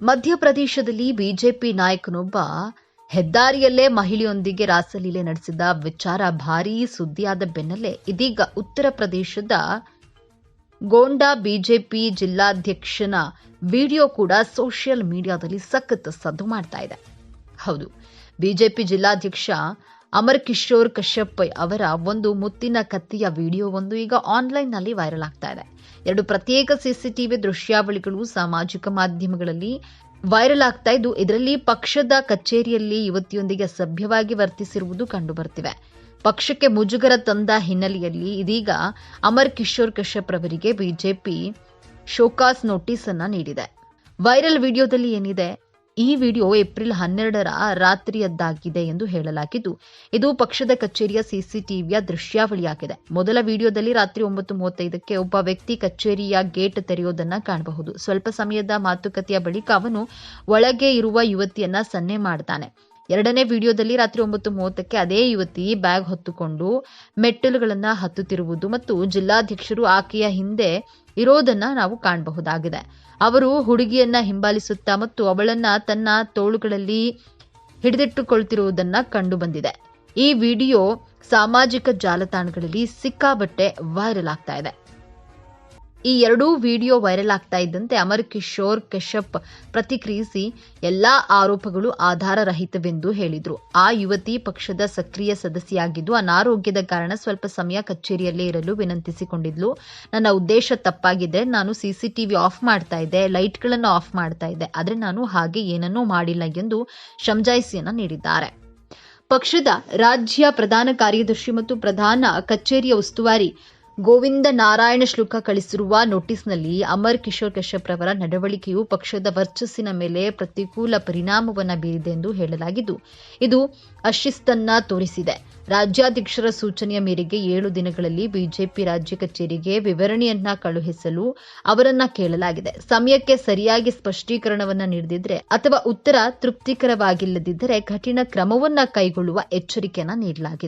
ಮಧ್ಯಪ್ರದೇಶದಲ್ಲಿ ಬಿಜೆಪಿ ನಾಯಕನೊಬ್ಬ ಹೆದ್ದಾರಿಯಲ್ಲೇ ಮಹಿಳೆಯೊಂದಿಗೆ ರಾಸಲೀಲೆ ನಡೆಸಿದ ವಿಚಾರ ಭಾರೀ ಸುದ್ದಿಯಾದ ಬೆನ್ನಲ್ಲೇ ಇದೀಗ ಉತ್ತರ ಪ್ರದೇಶದ ಗೋಂಡಾ ಬಿಜೆಪಿ ಜಿಲ್ಲಾಧ್ಯಕ್ಷನ ವಿಡಿಯೋ ಕೂಡ ಸೋಷಿಯಲ್ ಮೀಡಿಯಾದಲ್ಲಿ ಸಖತ್ ಸದ್ದು ಮಾಡ್ತಾ ಇದೆ. ಹೌದು, ಬಿಜೆಪಿ ಜಿಲ್ಲಾಧ್ಯಕ್ಷ ಅಮರ್ ಕಿಶೋರ್ ಕಶ್ಯಪ್ ಅವರ ಒಂದು ಮುತ್ತಿನ ಕತ್ತಿಯ ವಿಡಿಯೋವೊಂದು ಈಗ ಆನ್ಲೈನ್ನಲ್ಲಿ ವೈರಲ್ ಆಗ್ತಾ ಇದೆ. 2 ಪ್ರತ್ಯೇಕ ಸಿಸಿಟಿವಿ ದೃಶ್ಯಾವಳಿಗಳು ಸಾಮಾಜಿಕ ಮಾಧ್ಯಮಗಳಲ್ಲಿ ವೈರಲ್ ಆಗ್ತಾ ಇದ್ದು, ಇದರಲ್ಲಿ ಪಕ್ಷದ ಕಚೇರಿಯಲ್ಲಿ ಯುವತಿಯೊಂದಿಗೆ ಅಸಭ್ಯವಾಗಿ ವರ್ತಿಸಿರುವುದು ಕಂಡುಬರ್ತಿವೆ. ಪಕ್ಷಕ್ಕೆ ಮುಜುಗರ ತಂದ ಹಿನ್ನೆಲೆಯಲ್ಲಿ ಇದೀಗ ಅಮರ್ ಕಿಶೋರ್ ಕಶ್ಯಪ್ ಅವರಿಗೆ ಬಿಜೆಪಿ ಶೋಕಾಸ್ ನೋಟಿಸ್ ಅನ್ನ ನೀಡಿದೆ. ವೈರಲ್ ವಿಡಿಯೋದಲ್ಲಿ ಏನಿದೆ? ಈ ವಿಡಿಯೋ ಏಪ್ರಿಲ್ 12ರ ರಾತ್ರಿಯದ್ದಾಗಿದೆ ಎಂದು ಹೇಳಲಾಗಿದ್ದು, ಇದು ಪಕ್ಷದ ಕಚೇರಿಯ ಸಿಸಿಟಿವಿಯ ದೃಶ್ಯಾವಳಿಯಾಗಿದೆ. ಮೊದಲ ವಿಡಿಯೋದಲ್ಲಿ ರಾತ್ರಿ 9:35ಕ್ಕೆ ಒಬ್ಬ ವ್ಯಕ್ತಿ ಕಚೇರಿಯ ಗೇಟ್ ತೆರೆಯೋದನ್ನ ಕಾಣಬಹುದು. ಸ್ವಲ್ಪ ಸಮಯದ ಮಾತುಕತೆಯ ಬಳಿಕ ಅವನು ಒಳಗೆ ಇರುವ ಯುವತಿಯನ್ನ ಸನ್ನೆ ಮಾಡ್ತಾನೆ. ಎರಡನೇ ವಿಡಿಯೋದಲ್ಲಿ ರಾತ್ರಿ 9:30ಕ್ಕೆ ಅದೇ ಯುವತಿ ಬ್ಯಾಗ್ ಹೊತ್ತುಕೊಂಡು ಮೆಟ್ಟಿಲುಗಳನ್ನ ಹತ್ತುತ್ತಿರುವುದು ಮತ್ತು ಜಿಲ್ಲಾಧ್ಯಕ್ಷರು ಆಕೆಯ ಹಿಂದೆ ಇರೋದನ್ನ ನಾವು ಕಾಣಬಹುದಾಗಿದೆ. ಅವರು ಹುಡುಗಿಯನ್ನ ಹಿಂಬಾಲಿಸುತ್ತಾ ಮತ್ತು ಅವಳನ್ನ ತನ್ನ ತೋಳುಗಳಲ್ಲಿ ಹಿಡಿದಿಟ್ಟುಕೊಳ್ತಿರುವುದನ್ನ ಕಂಡು ಬಂದಿದೆ. ಈ ವಿಡಿಯೋ ಸಾಮಾಜಿಕ ಜಾಲತಾಣಗಳಲ್ಲಿ ಸಿಕ್ಕಾಬಟ್ಟೆ ವೈರಲ್ ಆಗ್ತಾ ಇದೆ. ಈ 2 ವಿಡಿಯೋ ವೈರಲ್ ಆಗ್ತಾ ಇದ್ದಂತೆ ಅಮರ್ ಕಿಶೋರ್ ಕಶ್ಯಪ್ ಪ್ರತಿಕ್ರಿಯಿಸಿ ಎಲ್ಲಾ ಆರೋಪಗಳು ಆಧಾರರಹಿತವೆಂದು ಹೇಳಿದ್ರು. ಆ ಯುವತಿ ಪಕ್ಷದ ಸಕ್ರಿಯ ಸದಸ್ಯೆಯಾಗಿದ್ದು, ಅನಾರೋಗ್ಯದ ಕಾರಣ ಸ್ವಲ್ಪ ಸಮಯ ಕಚೇರಿಯಲ್ಲೇ ಇರಲು ವಿನಂತಿಸಿಕೊಂಡಿದ್ಲು. ನನ್ನ ಉದ್ದೇಶ ತಪ್ಪಾಗಿದೆ. ನಾನು ಸಿಸಿಟಿವಿ ಆಫ್ ಮಾಡ್ತಾ ಇದ್ದೆ, ಲೈಟ್ಗಳನ್ನು ಆಫ್ ಮಾಡ್ತಾ ಇದ್ದೆ, ಆದರೆ ನಾನು ಹಾಗೆ ಏನನ್ನೂ ಮಾಡಿಲ್ಲ ಎಂದು ಸಮಜಾಯಿಷಿಯನ್ನ ನೀಡಿದ್ದಾರೆ. ಪಕ್ಷದ ರಾಜ್ಯ ಪ್ರಧಾನ ಕಾರ್ಯದರ್ಶಿ ಮತ್ತು ಪ್ರಧಾನ ಕಚೇರಿಯ ಉಸ್ತುವಾರಿ ಗೋವಿಂದ ನಾರಾಯಣ ಶ್ಲುಕ ಕಳಿಸಿರುವ ನೋಟಿಸ್ನಲ್ಲಿ ಅಮರ್ ಕಿಶೋರ್ ಕಶ್ಯಪ್ ರವರ ನಡವಳಿಕೆಯು ಪಕ್ಷದ ವರ್ಚಸ್ಸಿನ ಮೇಲೆ ಪ್ರತಿಕೂಲ ಪರಿಣಾಮವನ್ನು ಬೀರಿದೆ ಎಂದು ಹೇಳಲಾಗಿದ್ದು, ಇದು ಅಶಿಸ್ತನ್ನ ತೋರಿಸಿದೆ. ರಾಜ್ಯಾಧ್ಯಕ್ಷರ ಸೂಚನೆಯ ಮೇರೆಗೆ 7 ದಿನಗಳಲ್ಲಿ ಬಿಜೆಪಿ ರಾಜ್ಯ ಕಚೇರಿಗೆ ವಿವರಣೆಯನ್ನ ಕಳುಹಿಸಲು ಅವರನ್ನ ಕೇಳಲಾಗಿದೆ. ಸಮಯಕ್ಕೆ ಸರಿಯಾಗಿ ಸ್ಪಷ್ಟೀಕರಣವನ್ನ ನೀಡದಿದ್ದರೆ ಅಥವಾ ಉತ್ತರ ತೃಪ್ತಿಕರವಾಗಿಲ್ಲದಿದ್ದರೆ ಕಠಿಣ ಕ್ರಮವನ್ನ ಕೈಗೊಳ್ಳುವ ಎಚ್ಚರಿಕೆಯನ್ನ ನೀಡಲಾಗಿದೆ.